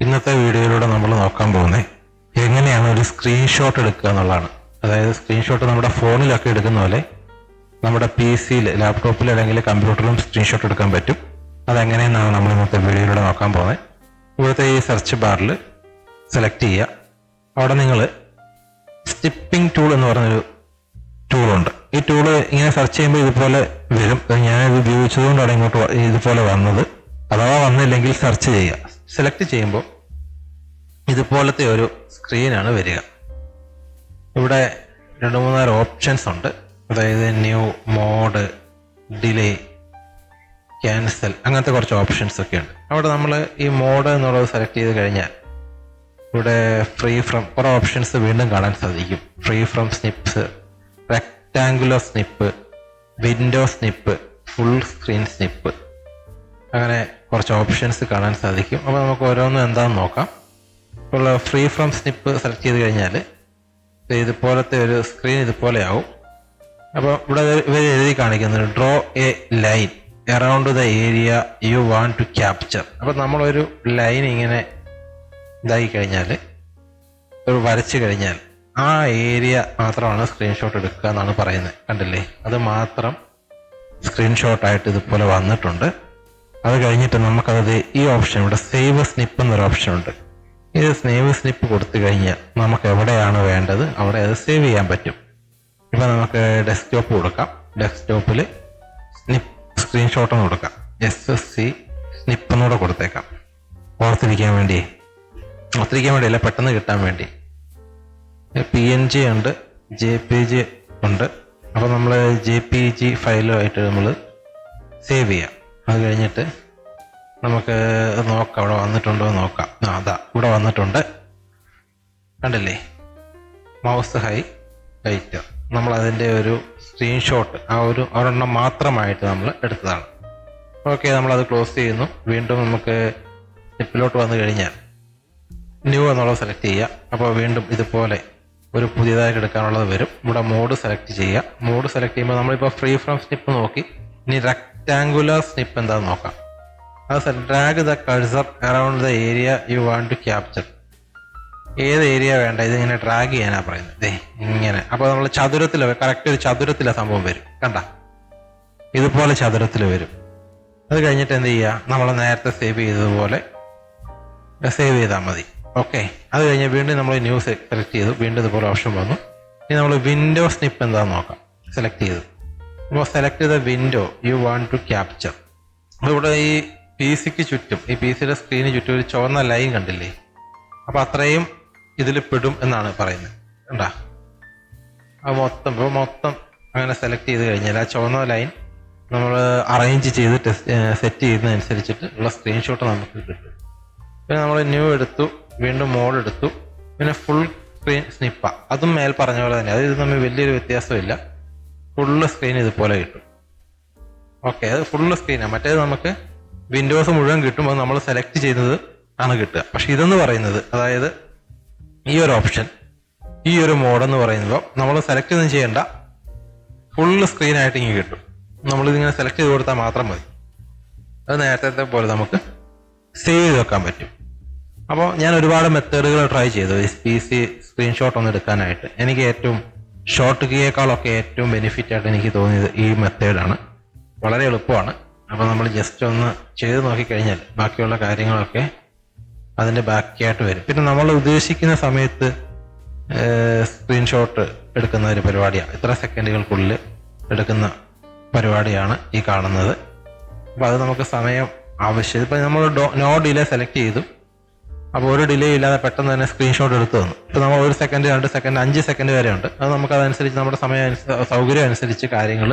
ഇന്നത്തെ വീഡിയോയിലൂടെ നമ്മൾ നോക്കാൻ പോകുന്നത് എങ്ങനെയാണ് ഒരു സ്ക്രീൻഷോട്ട് എടുക്കുക എന്നുള്ളതാണ്. അതായത് സ്ക്രീൻഷോട്ട് നമ്മുടെ ഫോണിലൊക്കെ എടുക്കുന്ന പോലെ നമ്മുടെ PC-യിൽ, ലാപ്ടോപ്പിൽ അല്ലെങ്കിൽ കമ്പ്യൂട്ടറിലും സ്ക്രീൻഷോട്ട് എടുക്കാൻ പറ്റും. അതെങ്ങനെയെന്നാണ് നമ്മൾ ഇന്നത്തെ വീഡിയോയിലൂടെ നോക്കാൻ പോകുന്നത്. ഇവിടുത്തെ ഈ സെർച്ച് ബാറിൽ സെലക്ട് ചെയ്യുക. അവിടെ നിങ്ങൾ സ്നിപ്പിംഗ് ടൂൾ എന്ന് പറഞ്ഞൊരു ടൂളുണ്ട്. ഈ ടൂള് ഇങ്ങനെ സെർച്ച് ചെയ്യുമ്പോൾ ഇതുപോലെ വരും. ഞാനിത് ഉപയോഗിച്ചതുകൊണ്ടാണ് ഇങ്ങോട്ട് ഇതുപോലെ വന്നത്. അഥവാ വന്നില്ലെങ്കിൽ സെർച്ച് ചെയ്യുക. സെലക്ട് ചെയ്യുമ്പോൾ ഇതുപോലത്തെ ഒരു സ്ക്രീനാണ് വരിക. ഇവിടെ 2-3 ഓപ്ഷൻസ് ഉണ്ട്. അതായത് ന്യൂ, മോഡ്, ഡിലേ, ക്യാൻസൽ, അങ്ങനത്തെ കുറച്ച് ഓപ്ഷൻസ് ഒക്കെ ഉണ്ട്. അവിടെ നമ്മൾ ഈ മോഡ് എന്നുള്ളത് സെലക്ട് ചെയ്ത് കഴിഞ്ഞാൽ ഇവിടെ ഫ്രീ ഫ്രം കുറേ ഓപ്ഷൻസ് വീണ്ടും കാണാൻ സാധിക്കും. Free from snips, rectangular snip, window snip, full screen snip, അങ്ങനെ കുറച്ച് ഓപ്ഷൻസ് കാണാൻ സാധിക്കും. അപ്പോൾ നമുക്ക് ഓരോന്നും എന്താണെന്ന് നോക്കാം. ഇപ്പോൾ ഫ്രീ ഫ്രം സ്നിപ്പ് സെലക്ട് ചെയ്ത് കഴിഞ്ഞാൽ ഇതുപോലത്തെ ഒരു സ്ക്രീൻ ഇതുപോലെയാവും. അപ്പോൾ ഇവിടെ ഇവർ എഴുതി കാണിക്കുന്നത് draw a line around the area you want to capture. അപ്പോൾ നമ്മളൊരു ലൈൻ ഇങ്ങനെ ഇതായി കഴിഞ്ഞാൽ, ഒരു വരച്ച് കഴിഞ്ഞാൽ ആ ഏരിയ മാത്രമാണ് സ്ക്രീൻഷോട്ട് എടുക്കുക എന്നാണ് പറയുന്നത്. കണ്ടില്ലേ, അത് മാത്രം സ്ക്രീൻഷോട്ടായിട്ട് ഇതുപോലെ വന്നിട്ടുണ്ട്. അത് കഴിഞ്ഞിട്ട് നമുക്കത് ഈ ഓപ്ഷൻ, ഇവിടെ സേവ് സ്നിപ്പ് എന്നൊരു ഓപ്ഷൻ ഉണ്ട്. ഇത് സേവ് സ്നിപ്പ് കൊടുത്തു കഴിഞ്ഞാൽ നമുക്ക് എവിടെയാണ് വേണ്ടത് അവിടെ അത് സേവ് ചെയ്യാൻ പറ്റും. ഇപ്പം നമുക്ക് ഡെസ്ക്ടോപ്പ് കൊടുക്കാം. ഡെസ്ക്ടോപ്പിൽ സ്ക്രീൻഷോട്ട് എന്ന് കൊടുക്കാം. SSC സ്നിപ്പ് എന്നൂടെ കൊടുത്തേക്കാം. ഓർത്തിരിക്കാൻ വേണ്ടിയല്ല, പെട്ടെന്ന് കിട്ടാൻ വേണ്ടി. PNG ഉണ്ട്, JPG ഉണ്ട്. അപ്പോൾ നമ്മൾ JPG ഫയലുമായിട്ട് നമ്മൾ സേവ് ചെയ്യാം. അത് കഴിഞ്ഞിട്ട് നമുക്ക് നോക്കാം ഇവിടെ വന്നിട്ടുണ്ടോ എന്ന് നോക്കാം. അതാ ഇവിടെ വന്നിട്ടുണ്ട്, കണ്ടില്ലേ, മൗസ് ഹൈലൈറ്റർ. നമ്മൾ അതിൻ്റെ ഒരു സ്ക്രീൻഷോട്ട് ഒരെണ്ണം മാത്രമായിട്ട് നമ്മൾ എടുത്തതാണ്. ഓക്കെ, നമ്മളത് ക്ലോസ് ചെയ്യുന്നു. വീണ്ടും നമുക്ക് സ്നിപ്പിലോട്ട് വന്നു കഴിഞ്ഞാൽ ന്യൂ എന്നുള്ളത് സെലക്ട് ചെയ്യുക. അപ്പോൾ വീണ്ടും ഇതുപോലെ ഒരു പുതിയതായിട്ട് എടുക്കാനുള്ളത് വരും. ഇവിടെ മോഡ് സെലക്ട് ചെയ്യുക. മോഡ് സെലക്ട് ചെയ്യുമ്പോൾ നമ്മളിപ്പോൾ ഫ്രീ ഫ്രം സ്നിപ്പ് നോക്കി. ഇനി റെക്ടാങ്കുലർ സ്നിപ്പ് എന്താണെന്ന് നോക്കാം. അത് drag the cursor around the area you want to capture. ഏത് ഏരിയ വേണ്ട ഇതിങ്ങനെ ഡ്രാഗ് ചെയ്യാനാണ് പറയുന്നത്. ഇങ്ങനെ. അപ്പോൾ നമ്മൾ ചതുരത്തിൽ, കറക്റ്റ് ഒരു ചതുരത്തിലെ സംഭവം വരും. കണ്ട, ഇതുപോലെ ചതുരത്തിൽ വരും. അത് കഴിഞ്ഞിട്ട് എന്ത് ചെയ്യുക, നമ്മൾ നേരത്തെ സേവ് ചെയ്തതുപോലെ സേവ് ചെയ്താൽ മതി. ഓക്കെ, അത് കഴിഞ്ഞ് വീണ്ടും നമ്മൾ ന്യൂസ് സെലക്ട് ചെയ്തു. വീണ്ടും ഇതുപോലെ ഓപ്ഷൻ വന്നു. ഇനി നമ്മൾ വിൻഡോ സ്നിപ്പ് എന്താണെന്ന് നോക്കാം. സെലക്ട് ചെയ്തു. അപ്പോൾ സെലക്ട് ചെയ്ത window you want to capture. ഇവിടെ ഈ PC-ക്ക് ചുറ്റും, ഈ PC-യുടെ സ്ക്രീന് ചുറ്റും ഒരു ചുവന്ന ലൈൻ കണ്ടില്ലേ? അപ്പോൾ അത്രയും ഇതിൽ പെടും എന്നാണ് പറയുന്നത്. കണ്ടാ, അത് മൊത്തം അങ്ങനെ സെലക്ട് ചെയ്ത് കഴിഞ്ഞാൽ ആ ചുവന്ന ലൈൻ നമ്മൾ അറേഞ്ച് ചെയ്ത് സെറ്റ് ചെയ്യുന്നതനുസരിച്ചിട്ട് ഉള്ള സ്ക്രീൻഷോട്ട് നമുക്ക് കിട്ടും. പിന്നെ നമ്മൾ ന്യൂ എടുത്തു, വീണ്ടും മോഡ് എടുത്തു, പിന്നെ ഫുൾ സ്ക്രീൻ സ്നിപ്പ. അതും മേൽ പറഞ്ഞ പോലെ തന്നെ, അത് ഇത് തമ്മിൽ വലിയൊരു വ്യത്യാസമില്ല. ഫുള്ള് സ്ക്രീൻ ഇതുപോലെ കിട്ടും. ഓക്കെ, അത് ഫുള്ള് സ്ക്രീനാണ്. മറ്റേത് നമുക്ക് വിൻഡോസ് മുഴുവൻ കിട്ടുമ്പോൾ നമ്മൾ സെലക്ട് ചെയ്തത് ആണ് കിട്ടുക. പക്ഷെ ഇതെന്ന് പറയുന്നത്, അതായത് ഈ ഒരു ഓപ്ഷൻ, ഈ ഒരു മോഡെന്ന് പറയുമ്പോൾ നമ്മൾ സെലക്ട് ഒന്നും ചെയ്യേണ്ട, ഫുള്ള് സ്ക്രീനായിട്ട് ഇങ്ങനെ കിട്ടും. നമ്മളിതിങ്ങനെ സെലക്ട് ചെയ്ത് കൊടുത്താൽ മാത്രം മതി. അത് നേരത്തെ പോലെ നമുക്ക് സേവ് ചെയ്ത് വെക്കാൻ പറ്റും. അപ്പോൾ ഞാൻ ഒരുപാട് മെത്തേഡുകൾ ട്രൈ ചെയ്തു PC സ്ക്രീൻഷോട്ട് ഒന്ന് എടുക്കാനായിട്ട്. എനിക്ക് ഏറ്റവും ഷോർട്ട് കീയേക്കാളൊക്കെ ഏറ്റവും ബെനിഫിറ്റ് ആയിട്ട് എനിക്ക് തോന്നിയത് ഈ മെത്തേഡാണ്. വളരെ എളുപ്പമാണ്. അപ്പോൾ നമ്മൾ ജസ്റ്റ് ഒന്ന് ചെയ്ത് നോക്കിക്കഴിഞ്ഞാൽ ബാക്കിയുള്ള കാര്യങ്ങളൊക്കെ അതിൻ്റെ ബാക്കിയായിട്ട് വരും. പിന്നെ നമ്മൾ ഉദ്ദേശിക്കുന്ന സമയത്ത് സ്ക്രീൻഷോട്ട് എടുക്കുന്ന ഒരു പരിപാടിയാണ്. ഇത്ര സെക്കൻഡുകൾക്കുള്ളിൽ എടുക്കുന്ന പരിപാടിയാണ് ഈ കാണുന്നത്. അപ്പോൾ അത് നമുക്ക് സമയം ആവശ്യം. ഇപ്പം നമ്മൾ നോ ഡിലേ സെലക്ട് ചെയ്തു. അപ്പോൾ ഒരു ഡിലേ ഇല്ലാതെ പെട്ടെന്ന് തന്നെ സ്ക്രീൻഷോട്ട് എടുത്തു തന്നു. ഇപ്പോൾ നമ്മൾ 1 സെക്കൻഡ്, 2 സെക്കൻഡ്, 5 സെക്കൻഡ് വരെ ഉണ്ട്. അത് നമുക്ക് അതനുസരിച്ച് നമ്മുടെ സൗകര്യം അനുസരിച്ച് കാര്യങ്ങൾ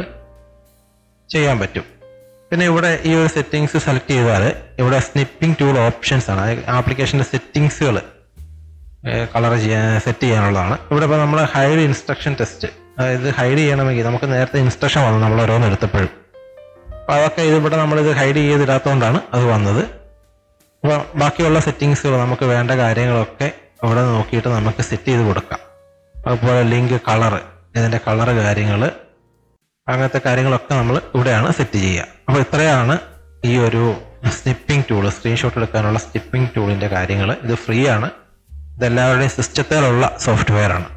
ചെയ്യാൻ പറ്റും. പിന്നെ ഇവിടെ ഈ ഒരു സെറ്റിങ്സ് സെലക്ട് ചെയ്താൽ ഇവിടെ സ്നിപ്പിംഗ് ടൂൾ ഓപ്ഷൻസ് ആണ്. ആപ്ലിക്കേഷൻ്റെ സെറ്റിങ്സുകൾ സെറ്റ് ചെയ്യാനുള്ളതാണ്. ഇവിടെ ഇപ്പോൾ നമ്മൾ ഹൈഡ് ഇൻസ്ട്രക്ഷൻ ടെസ്റ്റ്, അതായത് ഹൈഡ് ചെയ്യണമെങ്കിൽ നമുക്ക് നേരത്തെ ഇൻസ്ട്രക്ഷൻ വന്നു നമ്മൾ ഓരോന്ന് എടുത്തപ്പോഴും. അപ്പോൾ അതൊക്കെ ഇതിവിടെ നമ്മളിത് ഹൈഡ് ചെയ്തിടാത്തതുകൊണ്ടാണ് അത് വന്നത്. അപ്പോൾ ബാക്കിയുള്ള സെറ്റിങ്സുകൾ നമുക്ക് വേണ്ട കാര്യങ്ങളൊക്കെ ഇവിടെ നോക്കിയിട്ട് നമുക്ക് സെറ്റ് ചെയ്ത് കൊടുക്കാം. അതുപോലെ ലിങ്ക്, കളറ്, ഇതിൻ്റെ കളറ് കാര്യങ്ങൾ, അങ്ങനത്തെ കാര്യങ്ങളൊക്കെ നമ്മൾ ഇവിടെയാണ് സെറ്റ് ചെയ്യുക. അപ്പോൾ ഇത്രയാണ് ഈ ഒരു സ്നിപ്പിംഗ് ടൂൾ, സ്ക്രീൻഷോട്ട് എടുക്കാനുള്ള സ്നിപ്പിംഗ് ടൂളിൻ്റെ കാര്യങ്ങൾ ഇത് ഫ്രീ ആണ്. ഇതെല്ലാവരുടെയും സിസ്റ്റത്തിലുള്ള സോഫ്റ്റ്വെയർ ആണ്.